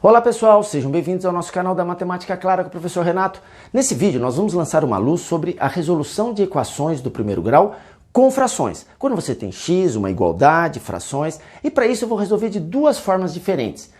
Olá pessoal, sejam bem-vindos ao nosso canal da Matemática Clara com o professor Renato. Nesse vídeo nós vamos lançar uma luz sobre a resolução de equações do primeiro grau com frações. Quando você tem x, uma igualdade, frações, e para isso eu vou resolver de duas formas diferentes.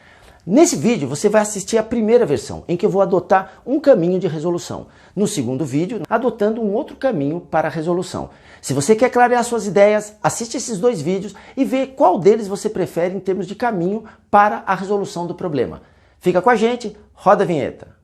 Nesse vídeo você vai assistir a primeira versão, em que eu vou adotar um caminho de resolução. No segundo vídeo, adotando um outro caminho para a resolução. Se você quer clarear suas ideias, assiste esses dois vídeos e vê qual deles você prefere em termos de caminho para a resolução do problema. Fica com a gente, roda a vinheta.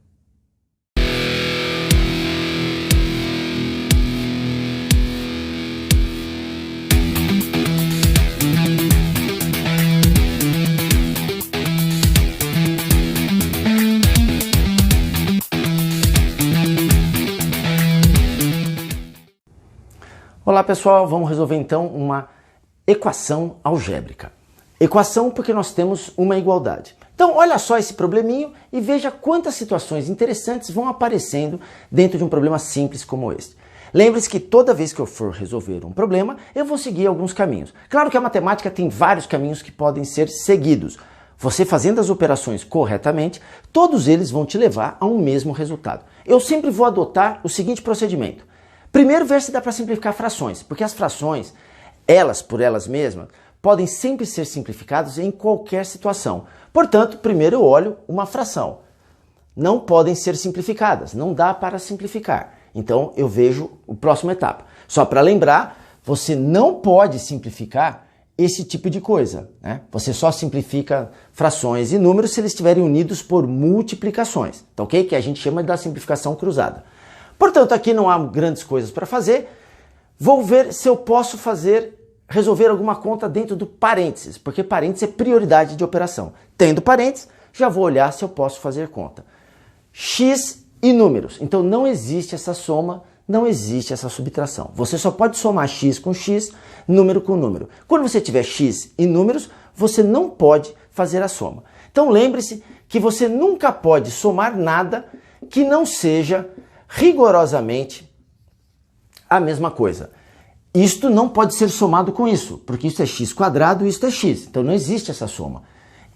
Olá pessoal, vamos resolver então uma equação algébrica. Equação porque nós temos uma igualdade. Então olha só esse probleminho e veja quantas situações interessantes vão aparecendo dentro de um problema simples como este. Lembre-se que toda vez que eu for resolver um problema, eu vou seguir alguns caminhos. Claro que a matemática tem vários caminhos que podem ser seguidos. Você fazendo as operações corretamente, todos eles vão te levar a um mesmo resultado. Eu sempre vou adotar o seguinte procedimento. Primeiro, ver se dá para simplificar frações, porque as frações, elas por elas mesmas, podem sempre ser simplificadas em qualquer situação. Portanto, primeiro eu olho uma fração. Não podem ser simplificadas, não dá para simplificar. Então eu vejo a próxima etapa. Só para lembrar, você não pode simplificar esse tipo de coisa, né? Você só simplifica frações e números se eles estiverem unidos por multiplicações, tá ok? Que a gente chama da simplificação cruzada. Portanto, aqui não há grandes coisas para fazer. Vou ver se eu posso resolver alguma conta dentro do parênteses, porque parênteses é prioridade de operação. Tendo parênteses, já vou olhar se eu posso fazer conta. X e números. Então não existe essa soma, não existe essa subtração. Você só pode somar x com x, número com número. Quando você tiver x e números, você não pode fazer a soma. Então lembre-se que você nunca pode somar nada que não seja rigorosamente a mesma coisa. Isto não pode ser somado com isso, porque isso é x quadrado e isto é x. Então não existe essa soma.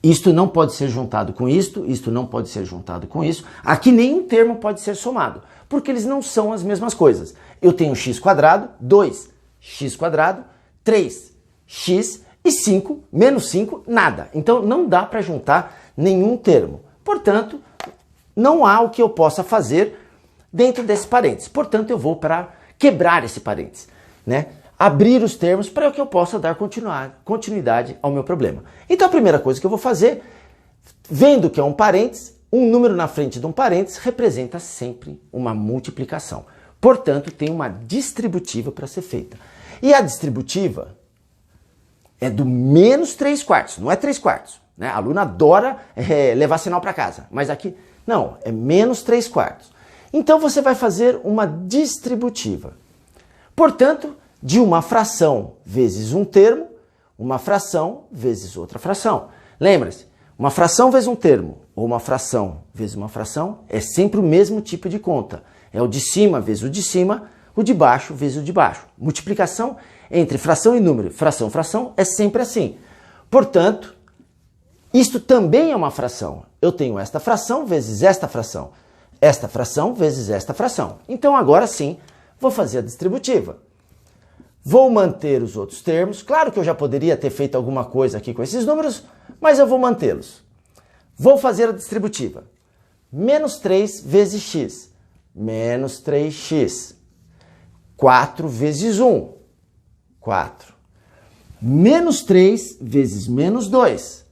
Isto não pode ser juntado com isto não pode ser juntado com isso. Aqui nenhum termo pode ser somado, porque eles não são as mesmas coisas. Eu tenho x quadrado, 2x quadrado, 3x e 5, menos 5, nada. Então não dá para juntar nenhum termo. Portanto, não há o que eu possa fazer dentro desse parênteses. Portanto, eu vou para quebrar esse parênteses, né? Abrir os termos para que eu possa dar continuidade ao meu problema. Então, a primeira coisa que eu vou fazer, vendo que é um parênteses, um número na frente de um parênteses representa sempre uma multiplicação. Portanto, tem uma distributiva para ser feita. E a distributiva é do menos 3/4, não é 3/4. Né? A aluna adora levar sinal para casa, mas aqui, não, é menos 3/4. Então você vai fazer uma distributiva. Portanto, de uma fração vezes um termo, uma fração vezes outra fração. Lembre-se, uma fração vezes um termo ou uma fração vezes uma fração é sempre o mesmo tipo de conta. É o de cima vezes o de cima, o de baixo vezes o de baixo. Multiplicação entre fração e número, fração, fração, é sempre assim. Portanto, isto também é uma fração. Eu tenho esta fração vezes esta fração vezes esta fração. Então agora sim, vou fazer a distributiva. Vou manter os outros termos. Claro que eu já poderia ter feito alguma coisa aqui com esses números, mas eu vou mantê-los. Vou fazer a distributiva. Menos 3 vezes x. Menos 3x. 4 vezes 1. 4. Menos 3 vezes menos 2.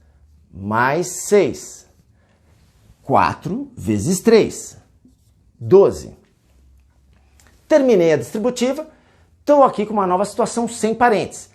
Mais 6. 4 vezes 3. 12. Terminei a distributiva. Estou aqui com uma nova situação sem parênteses.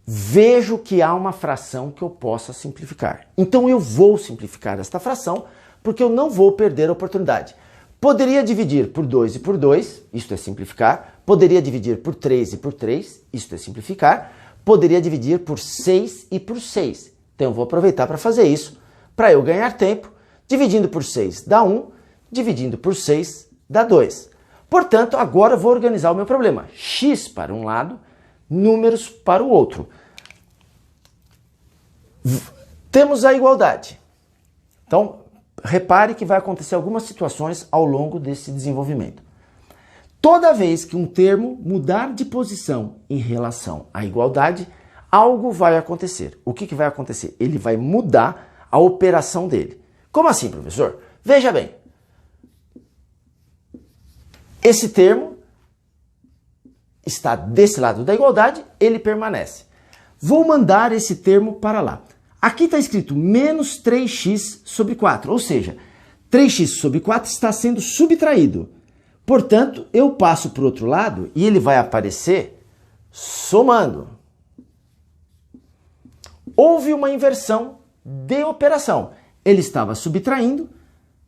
Vejo que há uma fração que eu possa simplificar. Então eu vou simplificar esta fração, porque eu não vou perder a oportunidade. Poderia dividir por 2 e por 2, isto é simplificar. Poderia dividir por 3 e por 3, isto é simplificar. Poderia dividir por 6 e por 6. Então eu vou aproveitar para fazer isso, para eu ganhar tempo. Dividindo por 6 dá 1, dividindo por 6 dá 2. Portanto, agora eu vou organizar o meu problema. X para um lado, números para o outro. Temos a igualdade. Então, repare que vai acontecer algumas situações ao longo desse desenvolvimento. Toda vez que um termo mudar de posição em relação à igualdade, algo vai acontecer. O que vai acontecer? Ele vai mudar a operação dele. Como assim, professor? Veja bem. Esse termo está desse lado da igualdade, ele permanece. Vou mandar esse termo para lá. Aqui está escrito menos 3x sobre 4, ou seja, 3x sobre 4 está sendo subtraído. Portanto, eu passo para o outro lado e ele vai aparecer somando. Houve uma inversão de operação. Ele estava subtraindo,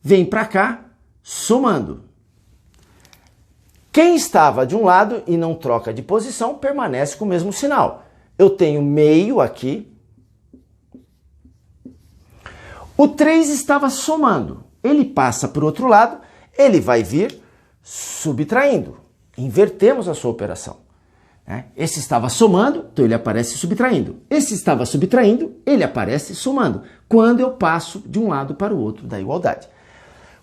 vem para cá, somando. Quem estava de um lado e não troca de posição permanece com o mesmo sinal. Eu tenho meio aqui. O 3 estava somando. Ele passa para o outro lado, ele vai vir subtraindo. Invertemos a sua operação. Esse estava somando, então ele aparece subtraindo. Esse estava subtraindo, ele aparece somando. Quando eu passo de um lado para o outro da igualdade.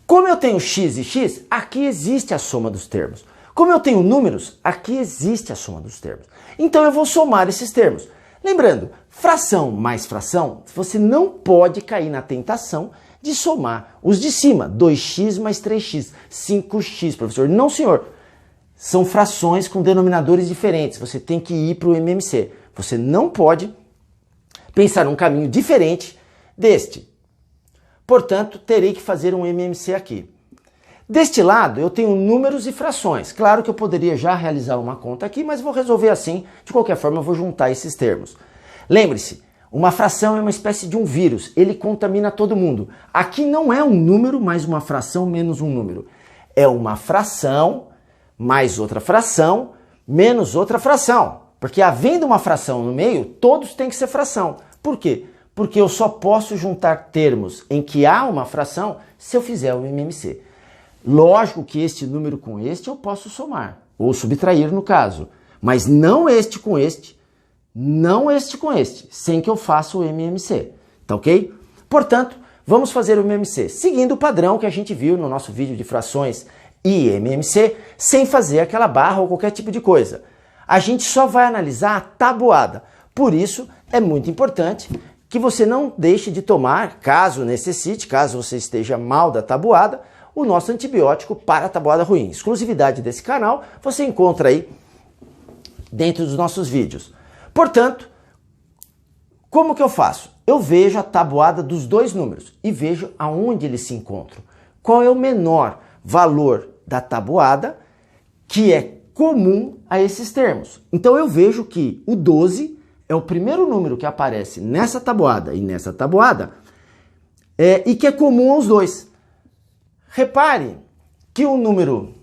Como eu tenho x e x, aqui existe a soma dos termos. Como eu tenho números, aqui existe a soma dos termos. Então eu vou somar esses termos. Lembrando, fração mais fração, você não pode cair na tentação de somar os de cima. 2x mais 3x, 5x, professor. Não, senhor. São frações com denominadores diferentes. Você tem que ir para o MMC. Você não pode pensar um caminho diferente deste. Portanto, terei que fazer um MMC aqui. Deste lado, eu tenho números e frações. Claro que eu poderia já realizar uma conta aqui, mas vou resolver assim. De qualquer forma, eu vou juntar esses termos. Lembre-se, uma fração é uma espécie de um vírus. Ele contamina todo mundo. Aqui não é um número mais uma fração menos um número. É uma fração mais outra fração menos outra fração. Porque havendo uma fração no meio, todos têm que ser fração. Por quê? Porque eu só posso juntar termos em que há uma fração se eu fizer o MMC. Lógico que este número com este eu posso somar, ou subtrair no caso, mas não este com este, não este com este, sem que eu faça o MMC, tá ok? Portanto, vamos fazer o MMC, seguindo o padrão que a gente viu no nosso vídeo de frações e MMC, sem fazer aquela barra ou qualquer tipo de coisa. A gente só vai analisar a tabuada, por isso é muito importante que você não deixe de tomar, caso necessite, caso você esteja mal da tabuada, o nosso antibiótico para a tabuada ruim. Exclusividade desse canal, você encontra aí dentro dos nossos vídeos. Portanto, como que eu faço? Eu vejo a tabuada dos dois números e vejo aonde eles se encontram. Qual é o menor valor da tabuada que é comum a esses termos. Então eu vejo que o 12 é o primeiro número que aparece nessa tabuada e nessa tabuada e que é comum aos dois. Repare que o número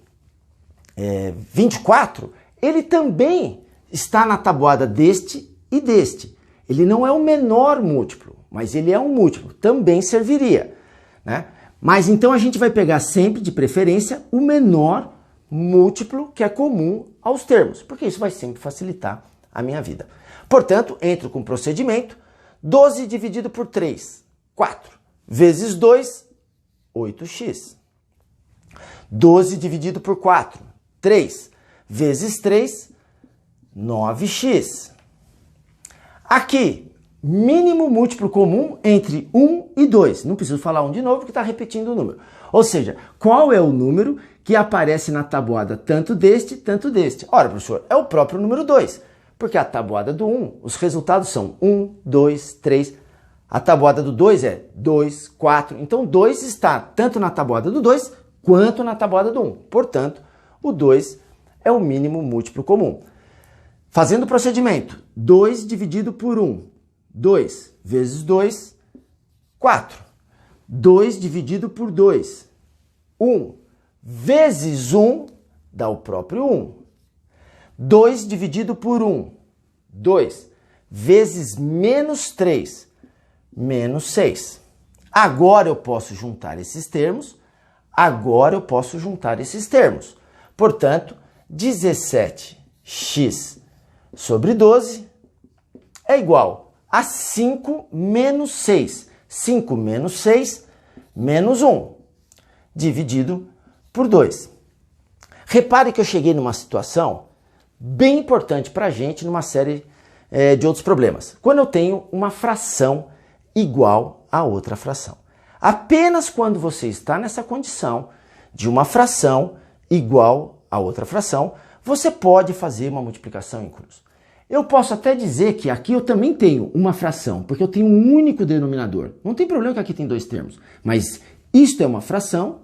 24, ele também está na tabuada deste e deste. Ele não é o menor múltiplo, mas ele é um múltiplo, também serviria, né? Mas então a gente vai pegar sempre, de preferência, o menor múltiplo que é comum aos termos, porque isso vai sempre facilitar a minha vida. Portanto, entro com o procedimento, 12 dividido por 3, 4, vezes 2, 8x. 12 dividido por 4, 3, vezes 3, 9x. Aqui, mínimo múltiplo comum entre 1 e 2. Não preciso falar 1 de novo porque está repetindo o número. Ou seja, qual é o número que aparece na tabuada tanto deste, tanto deste? Ora, professor, é o próprio número 2. Porque a tabuada do 1, os resultados são 1, 2, 3. A tabuada do 2 é 2, 4. Então, 2 está tanto na tabuada do 2 quanto na tabuada do 1. Portanto, o 2 é o mínimo múltiplo comum. Fazendo o procedimento, 2 dividido por 1, 2 vezes 2, 4. 2 dividido por 2, 1 vezes 1 dá o próprio 1. 2 dividido por 1, 2 vezes menos 3, menos 6. Agora eu posso juntar esses termos. Portanto, 17x sobre 12 é igual a 5 menos 6. 5 menos 6 menos 1, dividido por 2. Repare que eu cheguei numa situação bem importante para a gente numa série de outros problemas. Quando eu tenho uma fração igual a outra fração. Apenas quando você está nessa condição de uma fração igual a outra fração, você pode fazer uma multiplicação em cruz. Eu posso até dizer que aqui eu também tenho uma fração, porque eu tenho um único denominador. Não tem problema que aqui tem dois termos, mas isto é uma fração,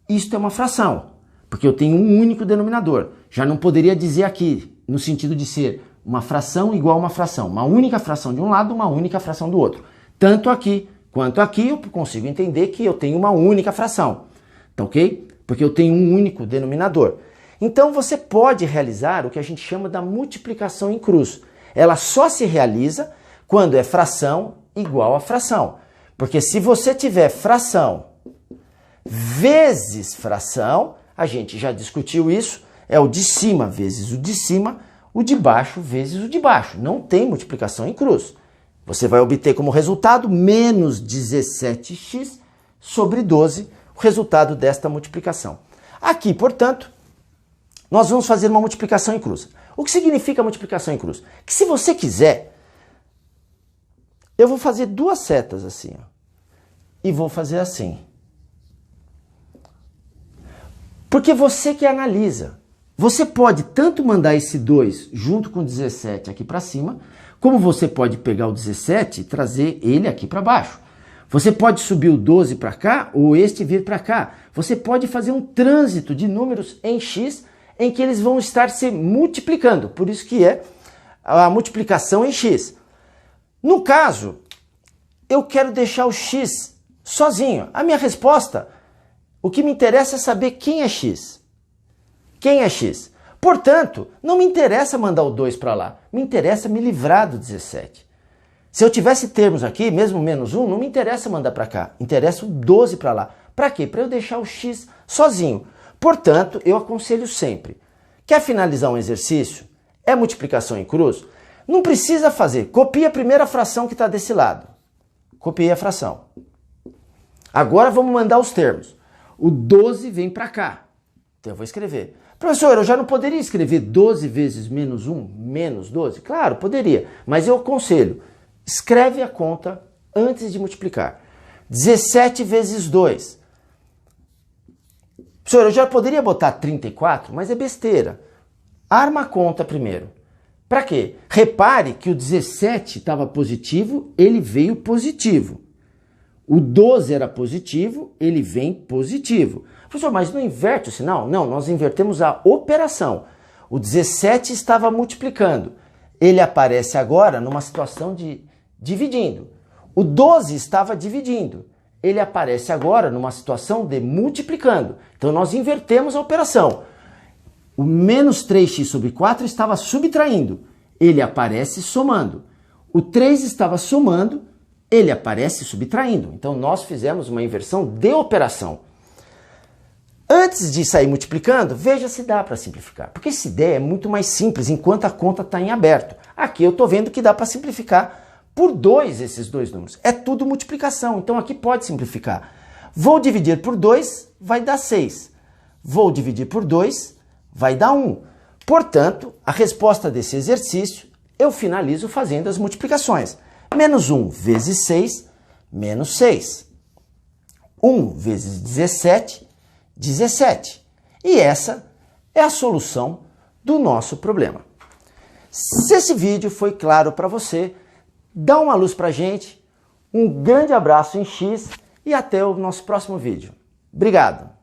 isto é uma fração, porque eu tenho um único denominador. Já não poderia dizer aqui, no sentido de ser uma fração igual a uma fração. Uma única fração de um lado, uma única fração do outro. Tanto aqui quanto aqui eu consigo entender que eu tenho uma única fração. Tá ok? Porque eu tenho um único denominador. Então você pode realizar o que a gente chama da multiplicação em cruz. Ela só se realiza quando é fração igual a fração. Porque se você tiver fração vezes fração, a gente já discutiu isso, é o de cima vezes o de cima, o de baixo vezes o de baixo. Não tem multiplicação em cruz. Você vai obter como resultado menos 17x sobre 12, o resultado desta multiplicação. Aqui, portanto, nós vamos fazer uma multiplicação em cruz. O que significa multiplicação em cruz? Que se você quiser, eu vou fazer duas setas assim, ó, e vou fazer assim. Porque você que analisa. Você pode tanto mandar esse 2 junto com o 17 aqui para cima, como você pode pegar o 17 e trazer ele aqui para baixo. Você pode subir o 12 para cá ou este vir para cá. Você pode fazer um trânsito de números em x em que eles vão estar se multiplicando. Por isso que é a multiplicação em x. No caso, eu quero deixar o x sozinho. A minha resposta, o que me interessa é saber quem é x. Quem é x? Portanto, não me interessa mandar o 2 para lá. Me interessa me livrar do 17. Se eu tivesse termos aqui, mesmo menos 1, não me interessa mandar para cá. Interessa o 12 para lá. Para quê? Para eu deixar o x sozinho. Portanto, eu aconselho sempre. Quer finalizar um exercício? É multiplicação em cruz? Não precisa fazer. Copia a primeira fração que está desse lado. Copiei a fração. Agora vamos mandar os termos. O 12 vem para cá. Então eu vou escrever. Professor, eu já não poderia escrever 12 vezes menos 1, menos 12? Claro, poderia. Mas eu aconselho. Escreve a conta antes de multiplicar. 17 vezes 2. Professor, eu já poderia botar 34, mas é besteira. Arma a conta primeiro. Para quê? Repare que o 17 estava positivo, ele veio positivo. O 12 era positivo, ele vem positivo. Professor, mas não inverte o sinal? Não, nós invertemos a operação. O 17 estava multiplicando. Ele aparece agora numa situação de dividindo. O 12 estava dividindo. Ele aparece agora numa situação de multiplicando. Então nós invertemos a operação. O menos 3x sobre 4 estava subtraindo. Ele aparece somando. O 3 estava somando. Ele aparece subtraindo. Então nós fizemos uma inversão de operação. Antes de sair multiplicando, veja se dá para simplificar. Porque essa ideia é muito mais simples enquanto a conta está em aberto. Aqui eu estou vendo que dá para simplificar por 2 esses dois números. É tudo multiplicação, então aqui pode simplificar. Vou dividir por 2, vai dar 6. Vou dividir por 2, vai dar 1. Portanto, a resposta desse exercício eu finalizo fazendo as multiplicações. Menos 1 vezes 6, menos 6. 1 vezes 17, 17. E essa é a solução do nosso problema. Se esse vídeo foi claro para você, dá uma luz pra gente, um grande abraço em X e até o nosso próximo vídeo. Obrigado!